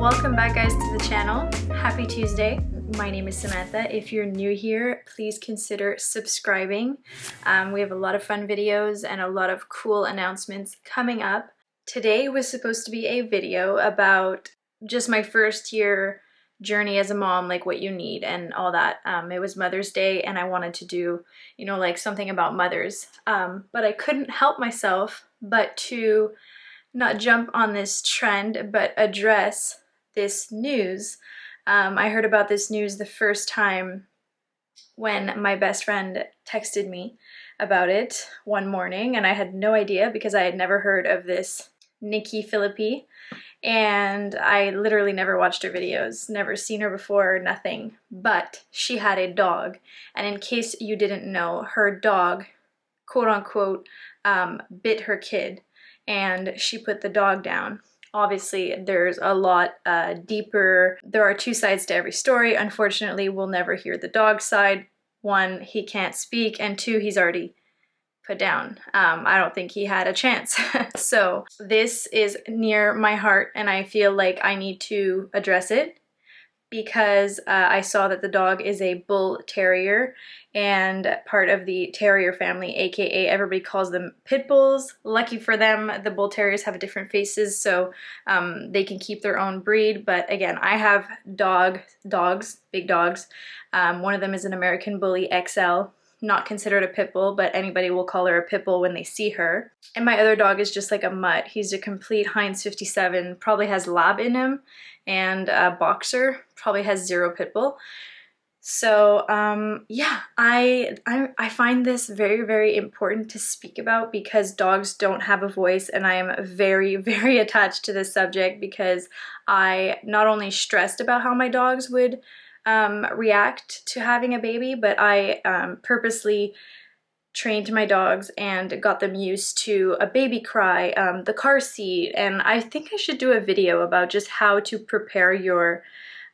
Welcome back guys to the channel. Happy Tuesday. My name is Samantha. If you're new here, please consider subscribing. We have a lot of fun videos and a lot of cool announcements coming up. Today was supposed to be a video about just my first year journey as a mom, like what you need and all that. It was Mother's Day and I wanted to do, you know, like something about mothers. But I couldn't help myself but to not jump on this trend, but address this news. I heard about this news the first time when my best friend texted me about it one morning, and I had no idea because I had never heard of this Nikki Phillippi, and I literally never watched her videos, never seen her before, nothing. But she had a dog, and in case you didn't know, her dog, quote unquote, bit her kid, and she put the dog down. Obviously, there's a lot deeper. There are two sides to every story. Unfortunately, we'll never hear the dog side. One, he can't speak, and two, he's already put down. I don't think he had a chance. So this is near my heart, and I feel like I need to address it because I saw that the dog is a bull terrier and part of the terrier family, aka everybody calls them pit bulls. Lucky for them, the bull terriers have different faces, so they can keep their own breed. But again, I have dogs, big dogs. One of them is an American Bully XL, not considered a pit bull, but anybody will call her a pit bull when they see her. And my other dog is just like a mutt. He's a complete Heinz 57, probably has lab in him, and a boxer, probably has zero pit bull. So yeah, I find this very, very important to speak about because dogs don't have a voice, and I am very, very attached to this subject because I not only stressed about how my dogs would react to having a baby, but I purposely trained my dogs and got them used to a baby cry, the car seat, and I think I should do a video about just how to prepare your,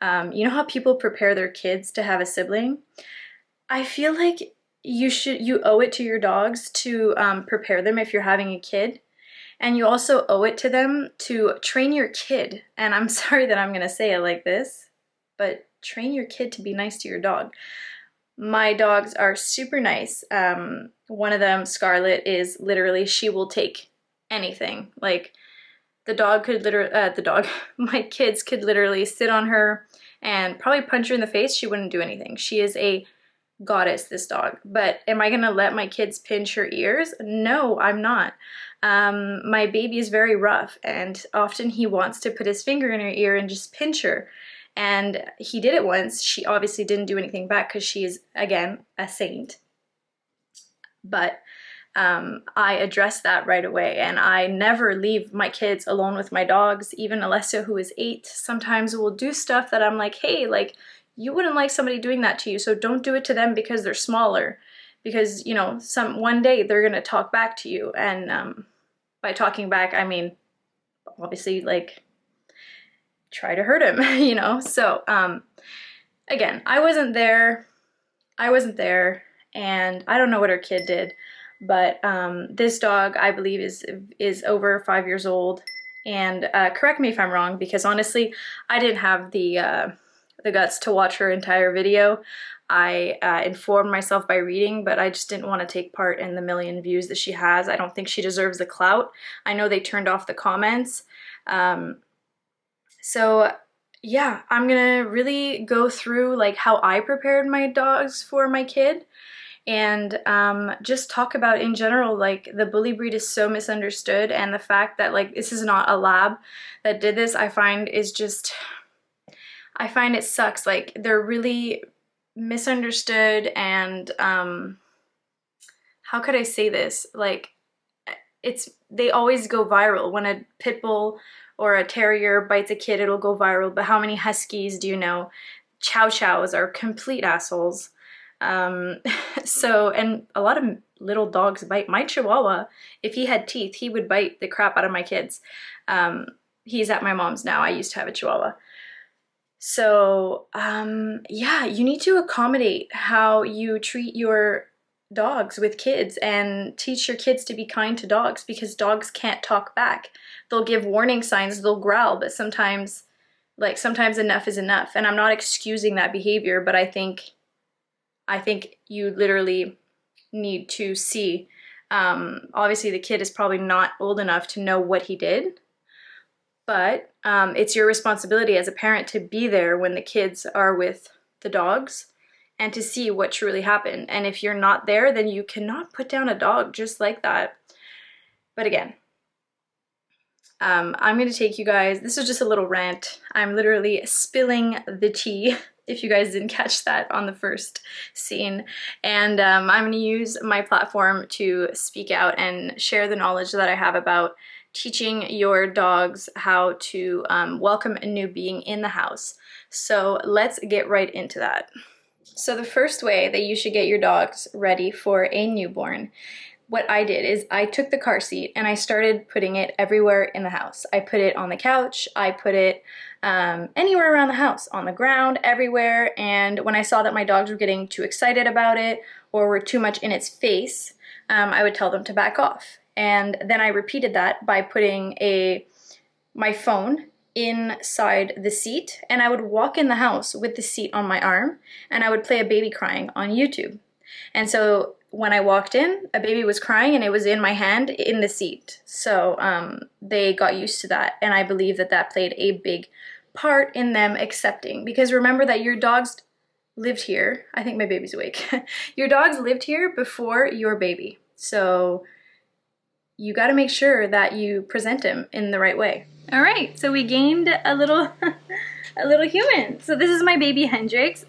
you know how people prepare their kids to have a sibling? I feel like you owe it to your dogs to prepare them if you're having a kid, and you also owe it to them to train your kid, and I'm sorry that I'm gonna say it like this, but train your kid to be nice to your dog. My dogs are super nice. One of them, Scarlet, is literally, she will take anything. Like, the dog could literally, my kids could literally sit on her and probably punch her in the face. She wouldn't do anything. She is a goddess, this dog. But am I gonna let my kids pinch her ears? No, I'm not. My baby is very rough, and often he wants to put his finger in her ear and just pinch her. And he did it once. She obviously didn't do anything back because she is, again, a saint. But I addressed that right away, and I never leave my kids alone with my dogs. Even Alessa, who is 8, sometimes will do stuff that I'm like, hey, like, you wouldn't like somebody doing that to you, so don't do it to them because they're smaller. Because, you know, one day they're gonna talk back to you, and by talking back, I mean, obviously, like, try to hurt him, you know? So, again, I wasn't there, and I don't know what her kid did, but this dog, I believe, is over 5 years old, and correct me if I'm wrong, because honestly, I didn't have the guts to watch her entire video. I informed myself by reading, but I just didn't want to take part in the million views that she has. I don't think she deserves the clout. I know they turned off the comments. So yeah, I'm gonna really go through like how I prepared my dogs for my kid, and just talk about in general, like, the bully breed is so misunderstood, and the fact that, like, this is not a lab that did this, I find it sucks. Like, they're really misunderstood, and how could I say this? Like, they always go viral. When a pit bull or a terrier bites a kid, it'll go viral. But how many huskies do you know? Chow chows are complete assholes. So, and a lot of little dogs bite. My Chihuahua, if he had teeth, he would bite the crap out of my kids. He's at my mom's now. I used to have a Chihuahua. So, yeah, you need to accommodate how you treat your dogs with kids and teach your kids to be kind to dogs, because dogs can't talk back. They'll give warning signs, they'll growl, but sometimes Like sometimes enough is enough, and I'm not excusing that behavior, but I think you literally need to see. Obviously the kid is probably not old enough to know what he did, but it's your responsibility as a parent to be there when the kids are with the dogs and to see what truly happened. And if you're not there, then you cannot put down a dog just like that. But again, I'm going to take you guys, this is just a little rant. I'm literally spilling the tea, if you guys didn't catch that on the first scene. And I'm going to use my platform to speak out and share the knowledge that I have about teaching your dogs how to welcome a new being in the house. So let's get right into that. So the first way that you should get your dogs ready for a newborn, what I did is I took the car seat and I started putting it everywhere in the house. I put it on the couch, I put it anywhere around the house, on the ground, everywhere. And when I saw that my dogs were getting too excited about it or were too much in its face, I would tell them to back off. And then I repeated that by putting my phone inside the seat, and I would walk in the house with the seat on my arm, and I would play a baby crying on YouTube. And so when I walked in, a baby was crying and it was in my hand in the seat. So they got used to that, and I believe that that played a big part in them accepting. Because remember that your dogs lived here. I think my baby's awake. Your dogs lived here before your baby. So you got to make sure that you present him in the right way. All right, so we gained a little human. So this is my baby Hendrix.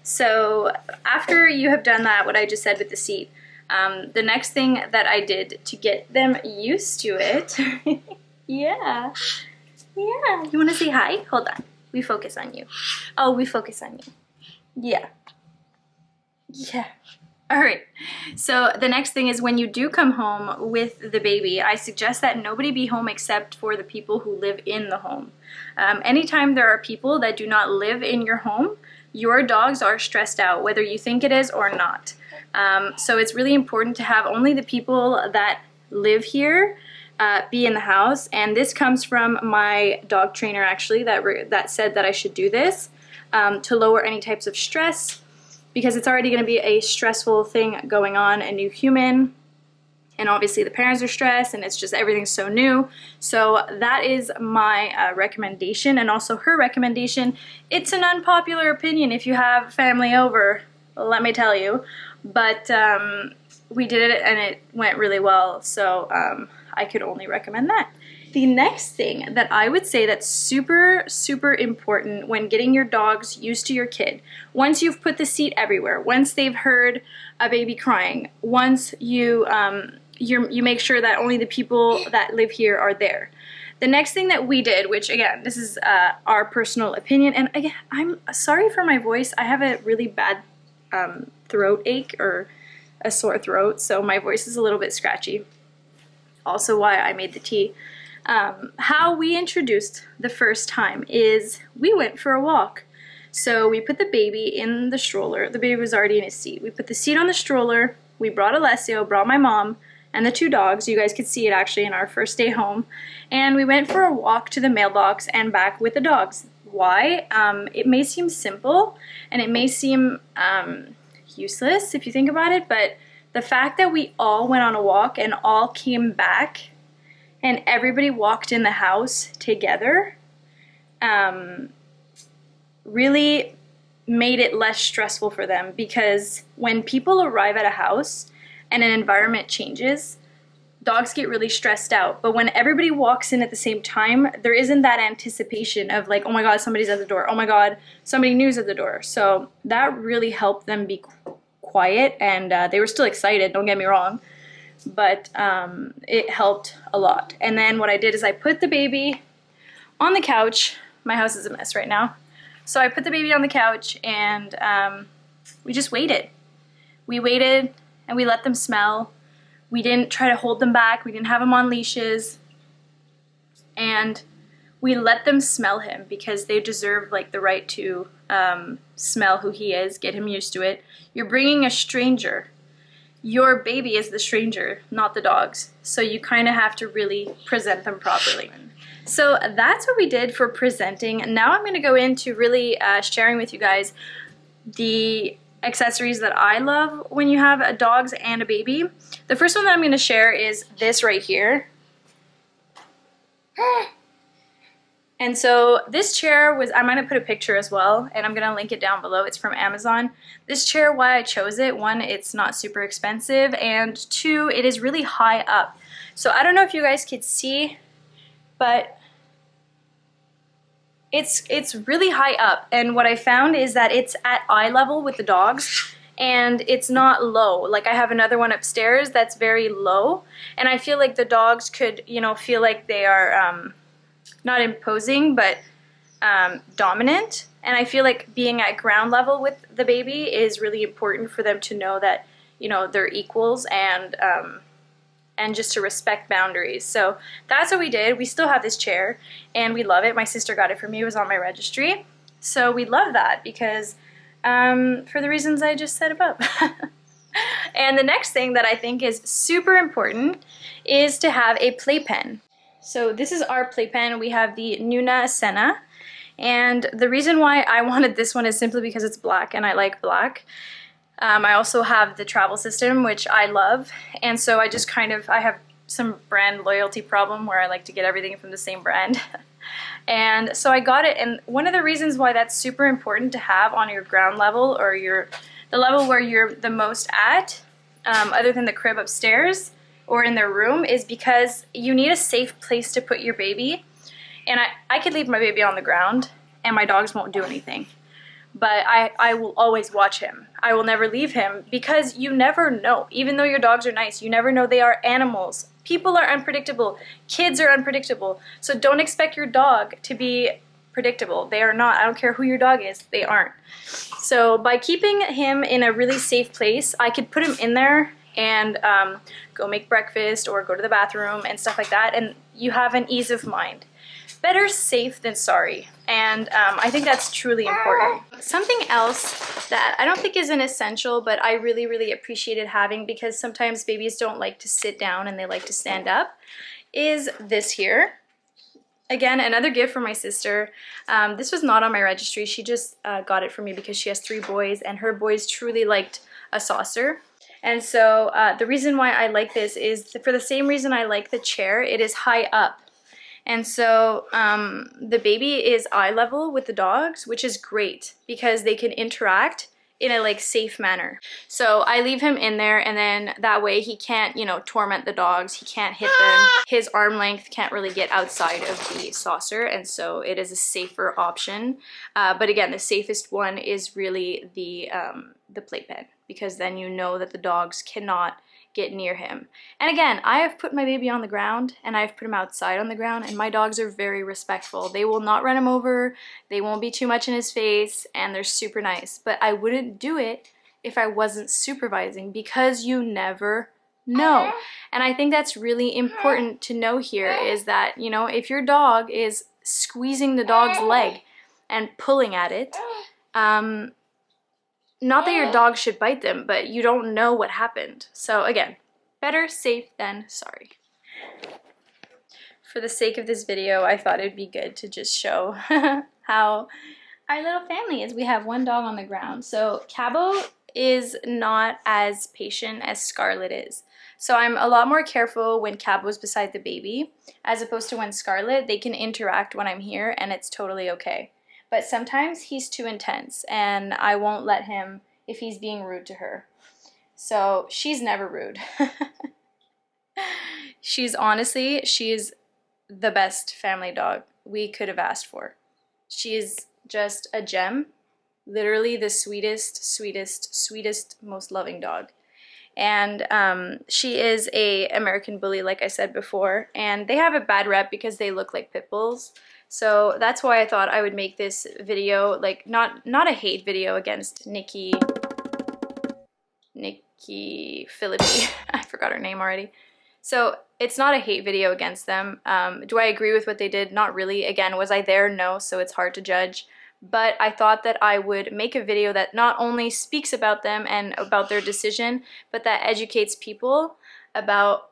So after you have done that, what I just said with the seat, the next thing that I did to get them used to it, yeah, you want to say hi? Hold on, we focus on you. Oh, we focus on you. Yeah. All right, so the next thing is when you do come home with the baby, I suggest that nobody be home except for the people who live in the home. Anytime there are people that do not live in your home, your dogs are stressed out, whether you think it is or not. So it's really important to have only the people that live here be in the house. And this comes from my dog trainer, actually, that said that I should do this to lower any types of stress, because it's already going to be a stressful thing going on, a new human, and obviously the parents are stressed and it's just everything's so new. So that is my recommendation, and also her recommendation. It's an unpopular opinion if you have family over, let me tell you, but we did it and it went really well, so I could only recommend that. The next thing that I would say that's super, super important when getting your dogs used to your kid, once you've put the seat everywhere, once they've heard a baby crying, once you make sure that only the people that live here are there. The next thing that we did, which again, this is our personal opinion, and again, I'm sorry for my voice. I have a really bad throat ache or a sore throat, so my voice is a little bit scratchy. Also why I made the tea. How we introduced the first time is we went for a walk. So we put the baby in the stroller. The baby was already in his seat. We put the seat on the stroller. We brought Alessio, brought my mom, and the two dogs. You guys could see it actually in our first day home. And we went for a walk to the mailbox and back with the dogs. Why? It may seem simple and it may seem useless if you think about it, but the fact that we all went on a walk and all came back and everybody walked in the house together really made it less stressful for them, because when people arrive at a house and an environment changes, dogs get really stressed out. But when everybody walks in at the same time, there isn't that anticipation of like, oh my God, somebody's at the door. Oh my God, somebody new's at the door. So that really helped them be quiet, and they were still excited, don't get me wrong. But it helped a lot. And then what I did is I put the baby on the couch. My house is a mess right now. So I put the baby on the couch and we just waited. We waited and we let them smell. We didn't try to hold them back. We didn't have them on leashes. And we let them smell him, because they deserve like the right to smell who he is, get him used to it. You're bringing a stranger. Your baby is the stranger, not the dogs. So you kind of have to really present them properly. So that's what we did for presenting. Now I'm going to go into really sharing with you guys the accessories that I love when you have a dogs and a baby. The first one that I'm going to share is this right here. And so this chair was, I'm going to put a picture as well, and I'm going to link it down below. It's from Amazon. This chair, why I chose it, one, it's not super expensive, and two, it is really high up. So I don't know if you guys could see, but it's really high up. And what I found is that it's at eye level with the dogs, and it's not low. Like I have another one upstairs that's very low, and I feel like the dogs could, you know, feel like they are not imposing, but dominant. And I feel like being at ground level with the baby is really important for them to know that, you know, they're equals, and just to respect boundaries. So that's what we did. We still have this chair, and we love it. My sister got it for me. It was on my registry. So we love that because for the reasons I just said above. And the next thing that I think is super important is to have a playpen. So this is our playpen. We have the Nuna Senna, and the reason why I wanted this one is simply because it's black and I like black. I also have the travel system, which I love, and so I just kind of, I have some brand loyalty problem where I like to get everything from the same brand. And so I got it, and one of the reasons why that's super important to have on your ground level, or the level where you're the most at, other than the crib upstairs or in their room, is because you need a safe place to put your baby. And I could leave my baby on the ground and my dogs won't do anything. But I will always watch him. I will never leave him, because you never know. Even though your dogs are nice, you never know. They are animals. People are unpredictable. Kids are unpredictable. So don't expect your dog to be predictable. They are not. I don't care who your dog is. They aren't. So by keeping him in a really safe place, I could put him in there and go make breakfast or go to the bathroom and stuff like that, and you have an ease of mind. Better safe than sorry, and I think that's truly important. Something else that I don't think is an essential, but I really, really appreciated having, because sometimes babies don't like to sit down and they like to stand up, is this here. Again, another gift from my sister. This was not on my registry. She just got it for me because she has 3 boys, and her boys truly liked a saucer. And so the reason why I like this is for the same reason I like the chair. It is high up. And so the baby is eye level with the dogs, which is great because they can interact in a like safe manner. So I leave him in there, and then that way he can't, you know, torment the dogs. He can't hit them. His arm length can't really get outside of the saucer, and so it is a safer option. But again, the safest one is really the playpen, because then you know that the dogs cannot get near him. And again, I have put my baby on the ground, and I've put him outside on the ground, and my dogs are very respectful. They will not run him over, they won't be too much in his face, and they're super nice. But I wouldn't do it if I wasn't supervising, because you never know. And I think that's really important to know here, is that, you know, if your dog is squeezing the dog's leg and pulling at it, not that your dog should bite them, but you don't know what happened. So again, better safe than sorry. For the sake of this video, I thought it'd be good to just show how our little family is. We have 1 dog on the ground. So Cabo is not as patient as Scarlet is. So I'm a lot more careful when Cabo's beside the baby, as opposed to when Scarlet, they can interact when I'm here and it's totally okay. But sometimes he's too intense, and I won't let him if he's being rude to her. So she's never rude. She's the best family dog we could have asked for. She is just a gem, literally the sweetest, sweetest, sweetest, most loving dog. And she is a American bully, like I said before, and they have a bad rep because they look like pit bulls. So that's why I thought I would make this video, like not a hate video against Nikki Phillippi. I forgot her name already. So it's not a hate video against them. Do I agree with what they did? Not really. Again, was I there? No, so it's hard to judge. But I thought that I would make a video that not only speaks about them and about their decision, but that educates people about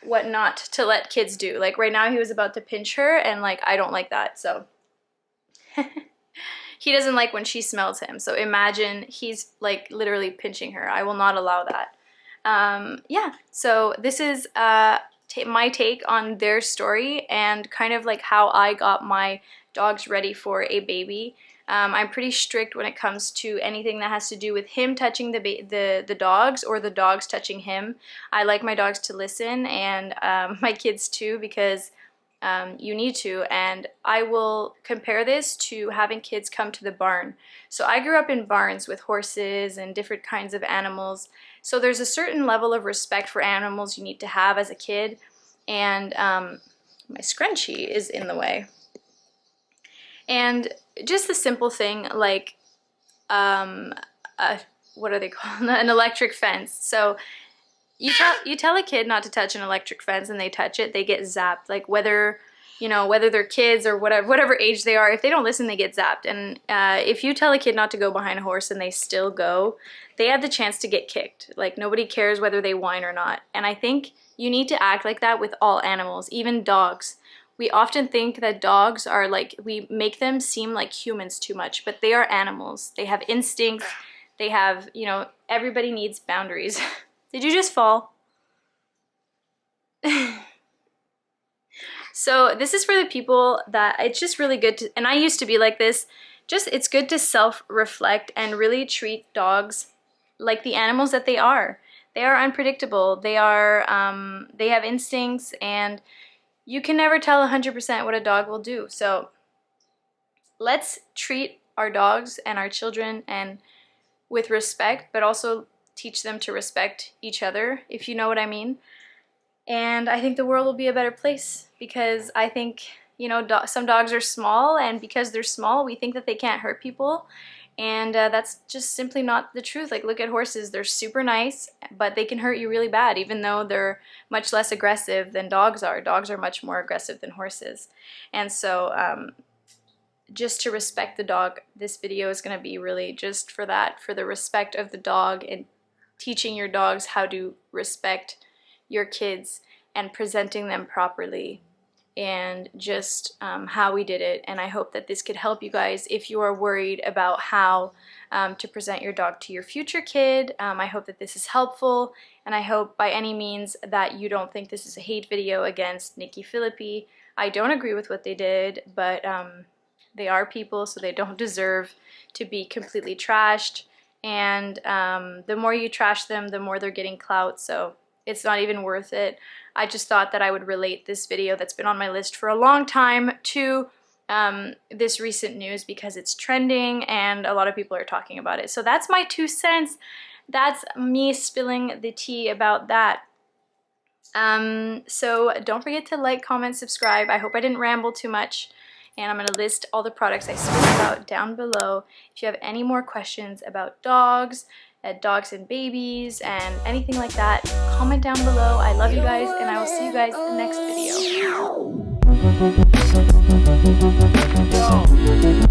what not to let kids do. Like right now he was about to pinch her, and like I don't like that, so he doesn't like when she smells him. So imagine he's like literally pinching her. I will not allow that. Yeah, so this is my take on their story and kind of like how I got my dogs ready for a baby. I'm pretty strict when it comes to anything that has to do with him touching the dogs or the dogs touching him. I like my dogs to listen, and my kids too, because you need to. And I will compare this to having kids come to the barn. So I grew up in barns with horses and different kinds of animals. So there's a certain level of respect for animals you need to have as a kid. And my scrunchie is in the way. And just the simple thing like, what are they called? An electric fence. So you tell a kid not to touch an electric fence and they touch it, they get zapped. Like whether they're kids or whatever age they are, if they don't listen, they get zapped. And if you tell a kid not to go behind a horse and they still go, they have the chance to get kicked. Like nobody cares whether they whine or not. And I think you need to act like that with all animals, even dogs. We often think that dogs are like, we make them seem like humans too much, but they are animals. They have instincts. They have, everybody needs boundaries. Did you just fall? So this is for the people that it's just really good to, and I used to be like this, it's good to self-reflect and really treat dogs like the animals that they are. They are unpredictable. They have instincts, and you can never tell 100% what a dog will do. So let's treat our dogs and our children and with respect, but also teach them to respect each other, if you know what I mean. And I think the world will be a better place, because I think, some dogs are small, and because they're small, we think that they can't hurt people. And that's just simply not the truth. Like, look at horses. They're super nice, but they can hurt you really bad, even though they're much less aggressive than dogs are. Dogs are much more aggressive than horses. And so just to respect the dog, this video is going to be really just for that, for the respect of the dog and teaching your dogs how to respect your kids and presenting them properly, and just how we did it. And I hope that this could help you guys if you are worried about how to present your dog to your future kid. I hope that this is helpful, and I hope by any means that you don't think this is a hate video against Nikki Phillippi. I don't agree with what they did, but they are people, so they don't deserve to be completely trashed. And the more you trash them, the more they're getting clout, so it's not even worth it. I just thought that I would relate this video that's been on my list for a long time to this recent news, because it's trending and a lot of people are talking about it. So that's my 2 cents. That's me spilling the tea about that. So don't forget to like, comment, subscribe. I hope I didn't ramble too much. And I'm going to list all the products I spoke about down below. If you have any more questions about dogs and babies and anything like that, comment down below. I love you guys, and I will see you guys in the next video.